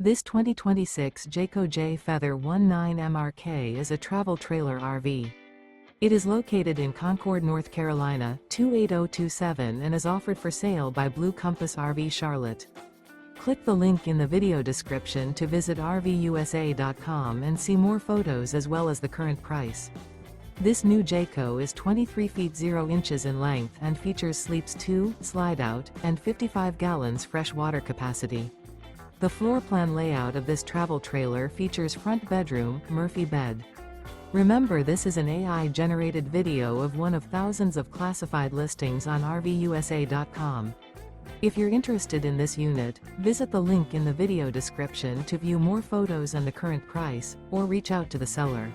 This 2026 Jayco Jay Feather 19MRK is a travel trailer RV. It is located in Concord, North Carolina, 28027 and is offered for sale by Blue Compass RV Charlotte. Click the link in the video description to visit RVUSA.com and see more photos as well as the current price. This new Jayco is 23 feet 0 inches in length and features sleeps 2, Slideout, and 55 gallons fresh water capacity. The floor plan layout of this travel trailer features front bedroom, Murphy bed. Remember, this is an AI-generated video of one of thousands of classified listings on RVUSA.com. If you're interested in this unit, visit the link in the video description to view more photos and the current price, or reach out to the seller.